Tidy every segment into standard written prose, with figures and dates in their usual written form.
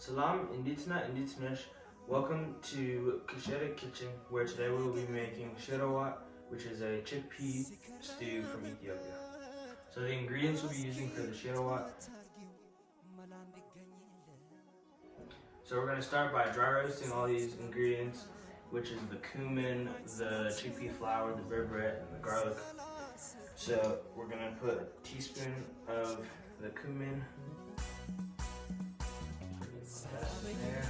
Salam, Inditna, Inditnesh. Welcome to Cushitic kitchen, where today we will be making shirawat, which is a chickpea stew from Ethiopia. So the ingredients we'll be using for the shirawat. So we're going to start by dry roasting all these ingredients, which is the cumin, the chickpea flour, the berberet, and the garlic. So we're going to put a teaspoon of the cumin. There.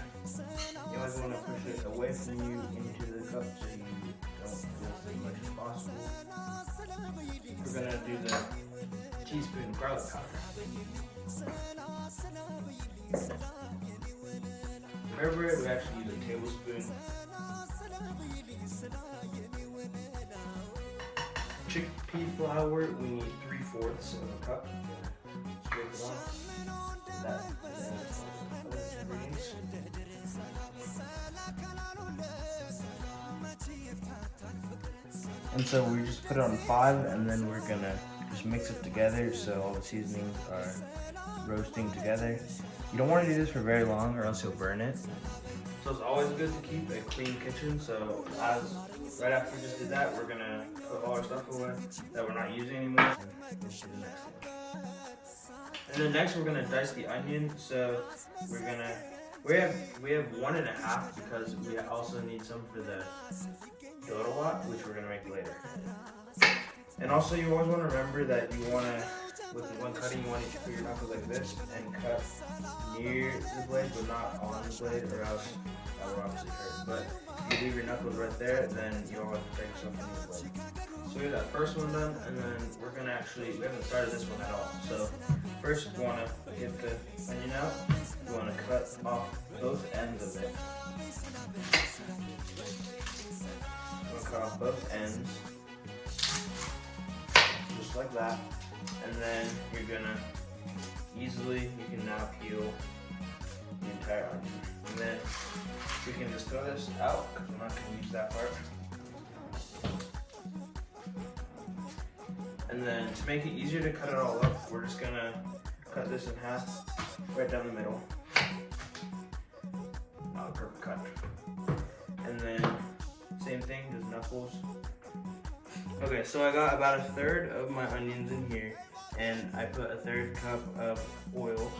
You always want to push it away from you into the cup so you don't waste as much as possible. We're going to do the teaspoon of garlic powder. Berberet, we actually use a tablespoon. Chickpea flour, we need 3/4 of a cup. Scrape it off. And so we just put it on 5, and then we're gonna just mix it together so all the seasonings are roasting together. You don't want to do this for very long or else you'll burn it. So it's always good to keep a clean kitchen. So right after we just did that, we're gonna put all our stuff away that we're not using anymore. And then next we're gonna dice the onion. So we have 1.5 because we also need some for the dorawat, which we're gonna make later. And also you always want to remember that you want to, with one cutting, you want to put your knuckles like this and cut near the blade but not on the blade, or else that will obviously hurt. But if you leave your knuckles right there, then you'll always break something in the blade. So we have that first one done, and then we're going to we haven't started this one at all. So first we want to get the onion out. We want to cut off both ends of it. We'll cut off both ends. Just like that. And then you're gonna you can now peel the entire onion. And then we can just throw this out because we're not gonna use that part. And then to make it easier to cut it all up, we're just gonna cut this in half right down the middle. Not a perfect cut. And then same thing, just knuckles. Okay, so I got about 1/3 of my onions in here, and I put 1/3 cup of oil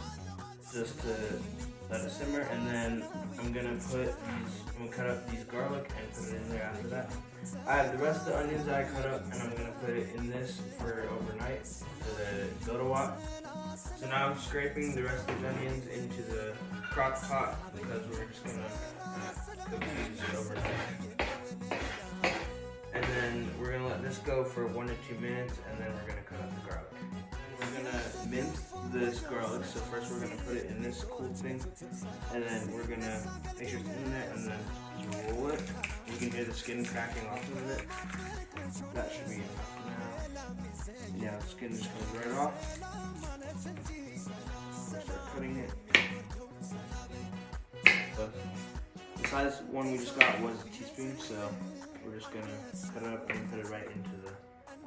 just to let it simmer, and then I'm gonna cut up these garlic and put it in there after that. I have the rest of the onions that I cut up, and I'm gonna put it in this for overnight for the dorawat. So now I'm scraping the rest of the onions into the crock pot because we're just gonna cook these overnight. And then we're gonna let this go for 1 to 2 minutes, and then we're gonna cut up the garlic. And we're gonna mince this garlic. So first we're gonna put it in this cool thing, and then we're gonna make sure it's in there, and then roll it. You can hear the skin cracking off of it. That should be enough now. Yeah, the skin just comes right off. We'll start cutting it. So the size one we just got was a teaspoon, so we're just gonna cut it up and put it right into the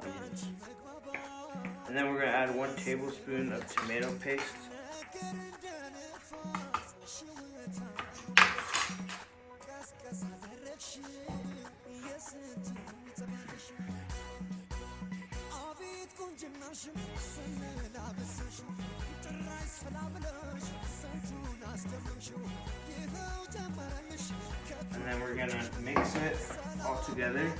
onions. And then we're gonna add 1 tablespoon of tomato paste. And then we're gonna mix it all together,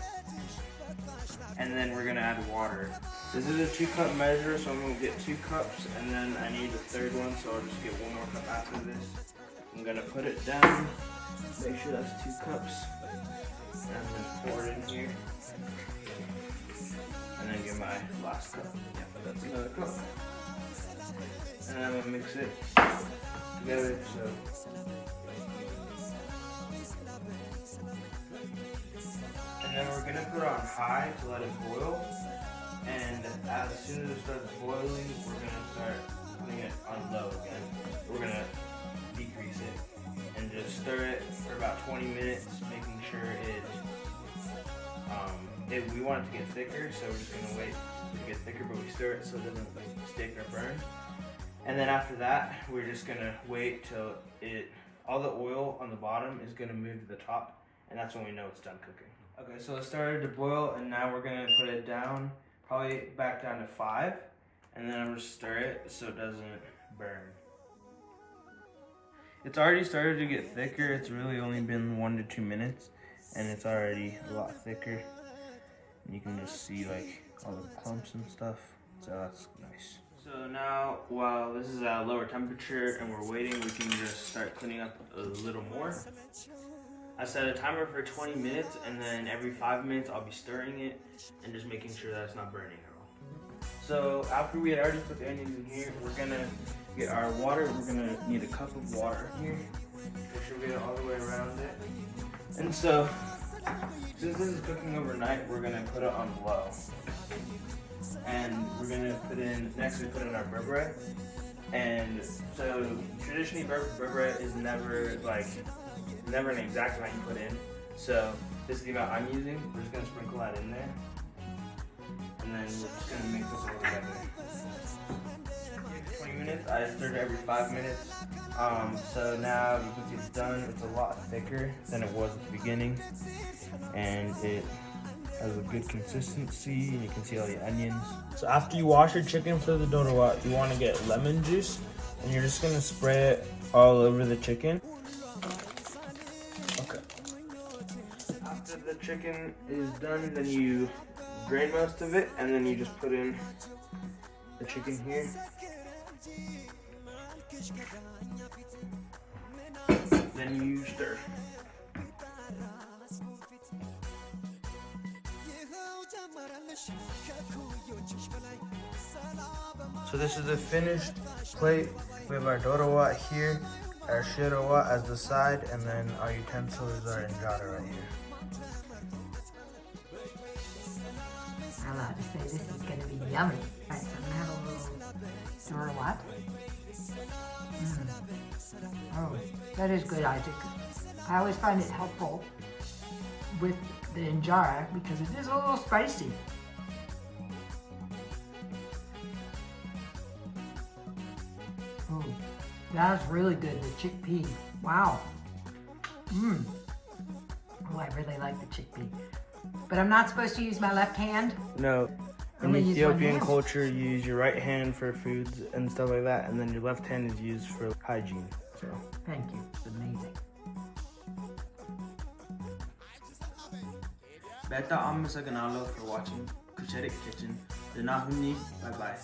and then we're gonna add water. This is a 2-cup measure, so I'm gonna get 2 cups, and then I need a 3rd one, so I'll just get 1 more cup after this. I'm gonna put it down, make sure that's 2 cups, and then pour it in here, and then get my last cup. Yeah, that's another cup. And then I'm gonna mix it together, and then we're gonna put it on high to let it boil. And as soon as it starts boiling, we're gonna start putting it on low again. We're gonna decrease it and just stir it for about 20 minutes, making sure we want it to get thicker. So we're just gonna wait to get thicker, but we stir it so it doesn't stick or burn. And then after that, we're just gonna wait till all the oil on the bottom is gonna move to the top, and that's when we know it's done cooking. Okay, so it started to boil, and now we're gonna put it down, probably back down to 5, and then I'm gonna stir it so it doesn't burn. It's already started to get thicker. It's really only been 1 to 2 minutes, and it's already a lot thicker. And you can just see like all the clumps and stuff, so that's nice. So now, while this is at a lower temperature and we're waiting, we can just start cleaning up a little more. I set a timer for 20 minutes, and then every 5 minutes I'll be stirring it and just making sure that it's not burning at all. So after we had already put the onions in here, we're gonna get our water. We're gonna need a cup of water here. Make sure we get it all the way around it. And so, since this is cooking overnight, we're gonna put it on low. And we're gonna put in our beurre. And so traditionally beurre is never an exact amount you put in. So this is the amount I'm using. We're just gonna sprinkle that in there. And then we're just gonna mix this all together. 20 minutes, I stirred it every 5 minutes. So now you can see it's done. It's a lot thicker than it was at the beginning. And it has a good consistency, and you can see all the onions. So after you wash your chicken for the dodowa, you want to get lemon juice, and you're just going to spray it all over the chicken. Okay. After the chicken is done, then you drain most of it, and then you just put in the chicken here. Then you stir. So this is the finished plate. We have our dodowa here, our shirowa as the side, and then our utensils are injera right here. I'm allowed to say this is going to be yummy. Alright, so I'm going to have a little dodowa. Oh, that is good, Isaac. I always find it helpful with the injera because it is a little spicy. Oh, that's really good, the chickpea. Wow. Oh, I really like the chickpea. But I'm not supposed to use my left hand? No. I'm In gonna use Ethiopian one hand. culture, you use your right hand for foods and stuff like that, and then your left hand is used for hygiene. So. Thank you. It's amazing. Beta Amma Saganalo for watching Cushitic Kitchen. Bye bye.